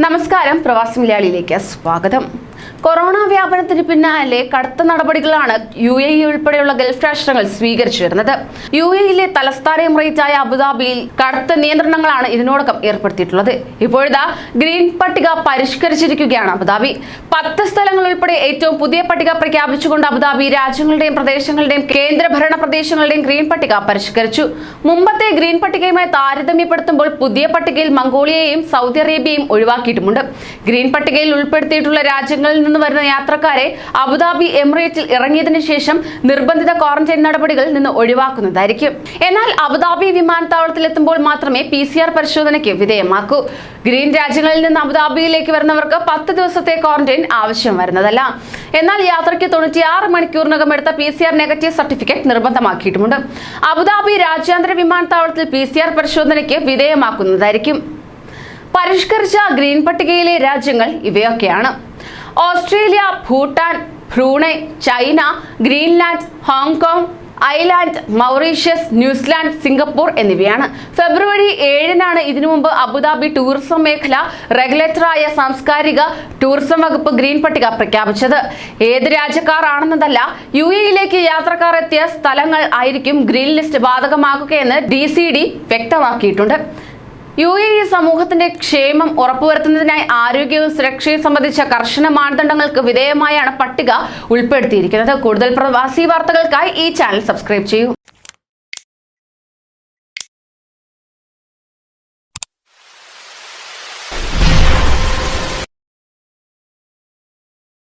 നമസ്കാരം, പ്രവാസി മലയാളിയിലേക്ക് സ്വാഗതം. കൊറോണ വ്യാപനത്തിന് പിന്നാലെ കടുത്ത നടപടികളാണ് UAE ഉൾപ്പെടെയുള്ള ഗൾഫ് രാഷ്ട്രങ്ങൾ സ്വീകരിച്ചു വരുന്നത്. UAEയിലെ തലസ്ഥാന എമിറേറ്റായ അബുദാബിയിൽ കടുത്ത നിയന്ത്രണങ്ങളാണ് ഇതിനോടകം ഏർപ്പെടുത്തിയിട്ടുള്ളത്. ഇപ്പോഴത്തെ ഗ്രീൻ പട്ടിക പരിഷ്കരിച്ചിരിക്കുകയാണ് അബുദാബി. 10 സ്ഥലങ്ങൾ ഉൾപ്പെടെ ഏറ്റവും പുതിയ പട്ടിക പ്രഖ്യാപിച്ചുകൊണ്ട് അബുദാബി രാജ്യങ്ങളുടെയും പ്രദേശങ്ങളുടെയും കേന്ദ്രഭരണ പ്രദേശങ്ങളുടെയും ഗ്രീൻ പട്ടിക പരിഷ്കരിച്ചു. മുമ്പത്തെ ഗ്രീൻ പട്ടികയുമായി താരതമ്യപ്പെടുത്തുമ്പോൾ പുതിയ പട്ടികയിൽ മംഗോളിയയും സൗദി അറേബ്യയും ഒഴിവാക്കിയിട്ടുമുണ്ട്. ഗ്രീൻ പട്ടികയിൽ ഉൾപ്പെടുത്തിയിട്ടുള്ള രാജ്യങ്ങളിൽ നിന്ന് വരുന്ന യാത്രക്കാരെ അബുദാബി എമിറേറ്റിൽ ഇറങ്ങിയതിനു ശേഷം നിർബന്ധിത ക്വാറന്റൈൻ നടപടികളിൽ നിന്ന് ഒഴിവാക്കുന്നതായിരിക്കും. എന്നാൽ അബുദാബി വിമാനത്താവളത്തിൽ എത്തുമ്പോൾ മാത്രമേ PCR പരിശോധനയ്ക്ക് വിധേയമാക്കൂ. ഗ്രീൻ രാജ്യങ്ങളിൽ നിന്ന് അബുദാബിയിലേക്ക് വരുന്നവർക്ക് 10 ദിവസത്തെ ക്വാറന്റൈൻ ആവശ്യം വരുന്നതല്ല. എന്നാൽ യാത്രയ്ക്ക് 96 മണിക്കൂറിനകം എടുത്ത PCR നെഗറ്റീവ് സർട്ടിഫിക്കറ്റ് നിർബന്ധമാക്കിയിട്ടുമുണ്ട്. അബുദാബി രാജ്യാന്തര വിമാനത്താവളത്തിൽ PCR പരിശോധനയ്ക്ക് വിധേയമാക്കുന്നതായിരിക്കും. പരിഷ്കരിച്ച ഗ്രീൻ പട്ടികയിലെ രാജ്യങ്ങൾ ഇവയൊക്കെയാണ്: Australia, Bhutan, Brunei, China, Greenland, Hong Kong island, Mauritius, New Zealand, Singapore എന്നിവയാണ്. ഫെബ്രുവരി 7-നാണ് ഇതിനു മുമ്പ് അബുദാബി ടൂറിസം മേഖല റെഗുലേറ്ററായ സാംസ്കാരിക ടൂറിസം വകുപ്പ് ഗ്രീൻ പട്ടിക പ്രഖ്യാപിച്ചത്. ഏത് രാജ്യക്കാർ ആണെന്നതല്ല, UAEയിലേക്ക് യാത്രക്കാർ എത്തിയ സ്ഥലങ്ങൾ ആയിരിക്കും ഗ്രീൻ ലിസ്റ്റ് ബാധകമാക്കുകയെന്ന് DCD വ്യക്തമാക്കിയിട്ടുണ്ട്. UAE സമൂഹത്തിന്റെ ക്ഷേമം ഉറപ്പുവരുത്തുന്നതിനായി ആരോഗ്യവും സുരക്ഷയും സംബന്ധിച്ച കർശന മാനദണ്ഡങ്ങൾക്ക് വിധേയമായാണ് പട്ടിക ഉൾപ്പെടുത്തിയിരിക്കുന്നത്. കൂടുതൽ പ്രവാസി വാർത്തകൾക്കായി ഈ ചാനൽ സബ്സ്ക്രൈബ് ചെയ്യൂ.